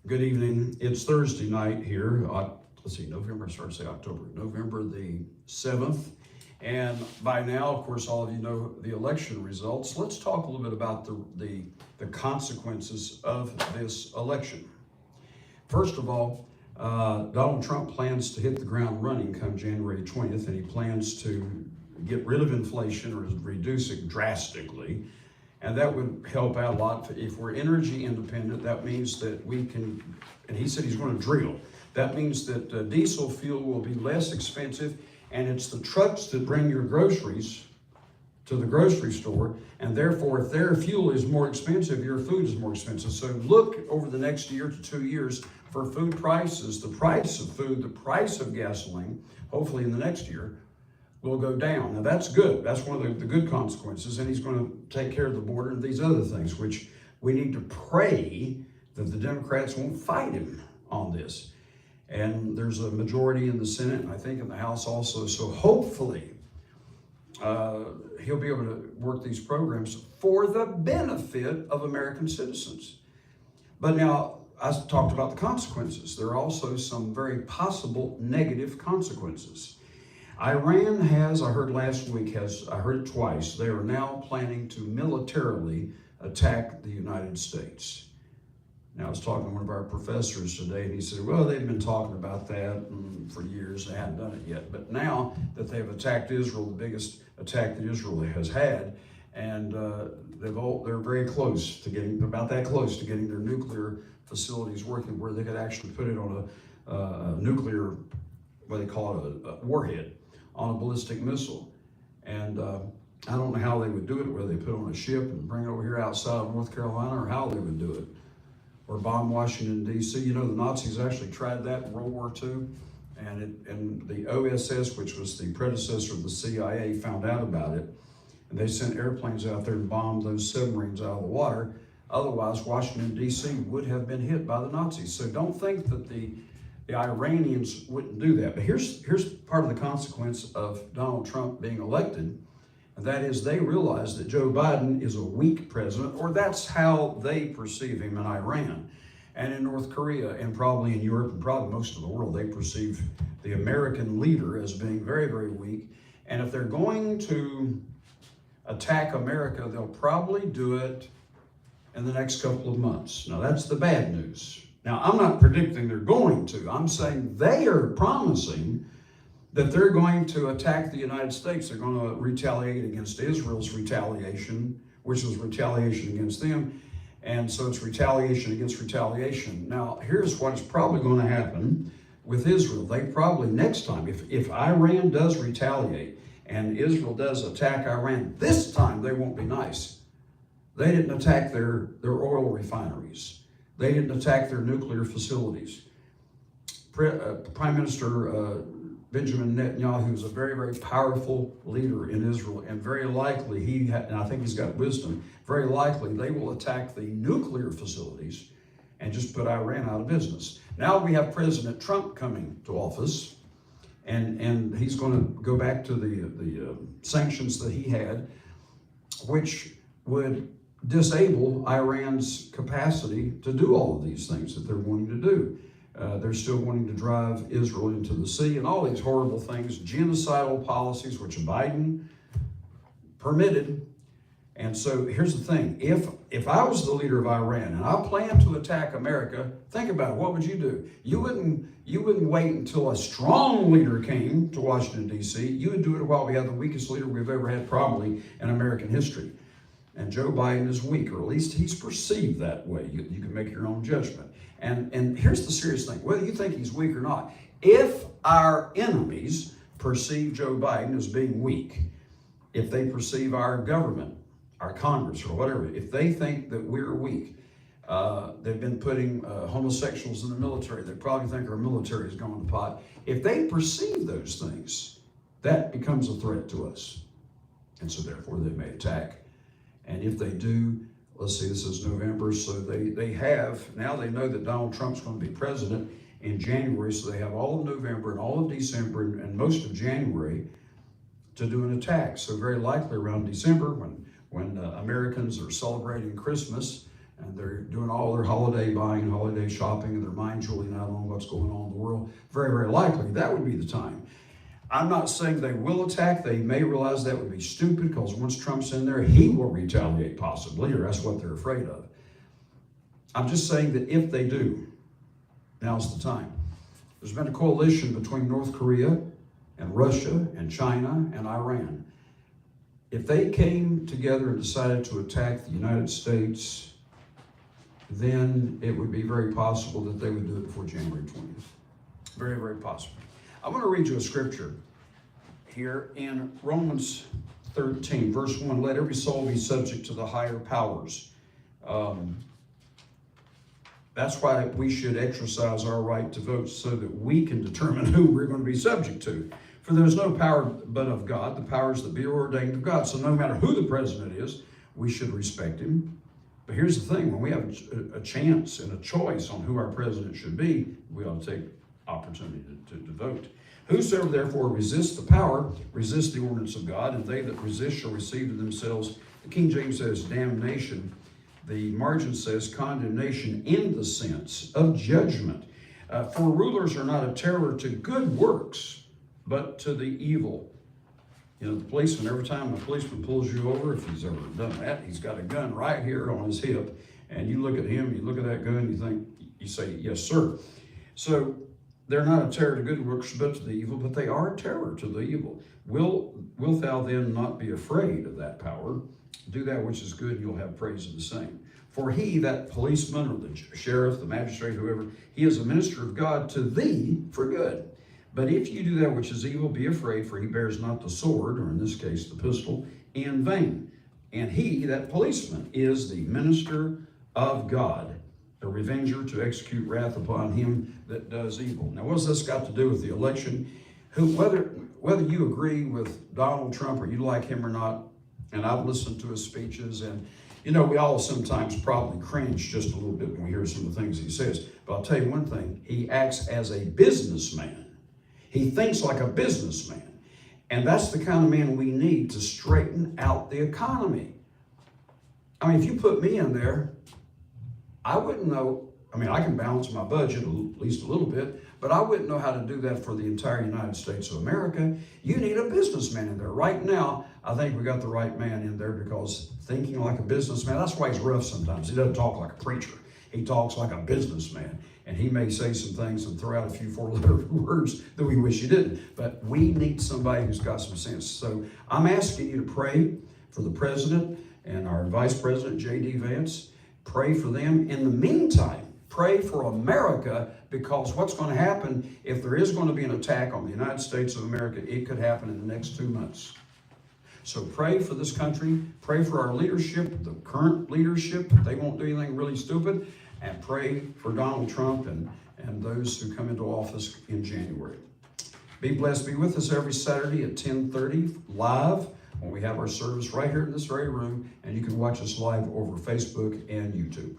Good evening. It's Thursday night here. Let's see, November the 7th. And by now, of course, all of you know the election results. Let's talk a little bit about the consequences of this election. First of all, Donald Trump plans to hit the ground running come January 20th, and he plans to get rid of inflation or reduce it drastically. And that would help out a lot. If we're energy independent, that means that we can, and he said he's going to drill. That means that diesel fuel will be less expensive, and it's the trucks that bring your groceries to the grocery store, and therefore if their fuel is more expensive, your food is more expensive. So look over the next year to 2 years for food prices, the price of food, the price of gasoline, hopefully in the next year, will go down. Now that's good. That's one of the good consequences. And he's going to take care of the border and these other things, which we need to pray that the Democrats won't fight him on this. And there's a majority in the Senate, and I think in the House also. So hopefully he'll be able to work these programs for the benefit of American citizens. But now, I talked about the consequences. There are also some very possible negative consequences. Iran has, I heard last week, I heard it twice, they are now planning to militarily attack the United States. Now, I was talking to one of our professors today, and he said, well, they've been talking about that for years. They hadn't done it yet. But now that they've attacked Israel, the biggest attack that Israel has had, and they're very close to getting, about that close to getting their nuclear facilities working, where they could actually put it on a nuclear, what they call it, a warhead, on a ballistic missile. And I don't know how they would do it, whether they put it on a ship and bring it over here outside of North Carolina, or how they would do it, or bomb Washington, D.C. You know, the Nazis actually tried that in World War II, and the OSS, which was the predecessor of the CIA, found out about it, and they sent airplanes out there and bombed those submarines out of the water. Otherwise, Washington, D.C. would have been hit by the Nazis. So don't think that the Iranians wouldn't do that. But here's part of the consequence of Donald Trump being elected, and that is they realize that Joe Biden is a weak president, or that's how they perceive him in Iran. And in North Korea, and probably in Europe, and probably most of the world, they perceive the American leader as being very, very weak. And if they're going to attack America, they'll probably do it in the next couple of months. Now, that's the bad news. Now, I'm not predicting they're going to. I'm saying they are promising that they're going to attack the United States. They're going to retaliate against Israel's retaliation, which was retaliation against them. And so it's retaliation against retaliation. Now, here's what is probably going to happen with Israel. They probably, next time, if Iran does retaliate and Israel does attack Iran, this time they won't be nice. They didn't attack their oil refineries. They didn't attack their nuclear facilities. Prime Minister Benjamin Netanyahu is a very, very powerful leader in Israel, and very likely and I think he's got wisdom, very likely they will attack the nuclear facilities and just put Iran out of business. Now we have President Trump coming to office, and he's going to go back to the sanctions that he had, which would disable Iran's capacity to do all of these things that they're wanting to do. They're still wanting to drive Israel into the sea and all these horrible things, genocidal policies, which Biden permitted. And so here's the thing. If I was the leader of Iran and I planned to attack America, think about it. What would you do? You wouldn't wait until a strong leader came to Washington, D.C. You would do it while we have the weakest leader we've ever had probably in American history. And Joe Biden is weak, or at least he's perceived that way. You can make your own judgment. And here's the serious thing, whether you think he's weak or not, if our enemies perceive Joe Biden as being weak, if they perceive our government, our Congress, or whatever, if they think that we're weak, they've been putting homosexuals in the military, they probably think our military is going to pot. If they perceive those things, that becomes a threat to us. And so therefore they may attack. And if they do, let's see, this is November, so now they know that Donald Trump's going to be president in January, so they have all of November and all of December and most of January to do an attack. So very likely around December, when Americans are celebrating Christmas, and they're doing all their holiday buying and holiday shopping, and their mind's really not on what's going on in the world, very, very likely that would be the time. I'm not saying they will attack. They may realize that would be stupid, because once Trump's in there, he will retaliate possibly, or that's what they're afraid of. I'm just saying that if they do, now's the time. There's been a coalition between North Korea and Russia and China and Iran. If they came together and decided to attack the United States, then it would be very possible that they would do it before January 20th. Very, very possible. I want to read you a scripture here in Romans 13, verse 1. Let every soul be subject to the higher powers. That's why we should exercise our right to vote, so that we can determine who we're going to be subject to. For there is no power but of God, the powers that be are ordained of God. So no matter who the president is, we should respect him. But here's the thing, when we have a chance and a choice on who our president should be, we ought to take opportunity to vote. Whosoever therefore resists the power, resists the ordinance of God, and they that resist shall receive to themselves, the King James says, damnation. The margin says condemnation in the sense of judgment. For rulers are not a terror to good works, but to the evil. You know, the policeman, every time a policeman pulls you over, if he's ever done that, he's got a gun right here on his hip, and you look at him, you look at that gun, you say, yes, sir. So they're not a terror to good works, but to the evil, but they are a terror to the evil. Wilt thou then not be afraid of that power? Do that which is good, and you'll have praise of the same. For he, that policeman or the sheriff, the magistrate, whoever, he is a minister of God to thee for good. But if you do that which is evil, be afraid, for he bears not the sword, or in this case the pistol, in vain. And he, that policeman, is the minister of God, a revenger to execute wrath upon him that does evil. Now, what's this got to do with the election? Whether you agree with Donald Trump or you like him or not, and I've listened to his speeches, and you know, we all sometimes probably cringe just a little bit when we hear some of the things he says. But I'll tell you one thing, he acts as a businessman. He thinks like a businessman. And that's the kind of man we need to straighten out the economy. I mean, if you put me in there, I wouldn't know. I mean, I can balance my budget at least a little bit, but I wouldn't know how to do that for the entire United States of America. You need a businessman in there. Right now, I think we got the right man in there, because thinking like a businessman, that's why he's rough sometimes. He doesn't talk like a preacher. He talks like a businessman. And he may say some things and throw out a few four-letter words that we wish he didn't. But we need somebody who's got some sense. So I'm asking you to pray for the president and our vice president, J.D. Vance. Pray for them. In the meantime, pray for America, because what's going to happen if there is going to be an attack on the United States of America, it could happen in the next 2 months. So pray for this country, pray for our leadership, the current leadership, they won't do anything really stupid, and pray for Donald Trump and those who come into office in January. Be blessed. Be with us every Saturday at 10:30 live when we have our service right here in this very room, and you can watch us live over Facebook and YouTube.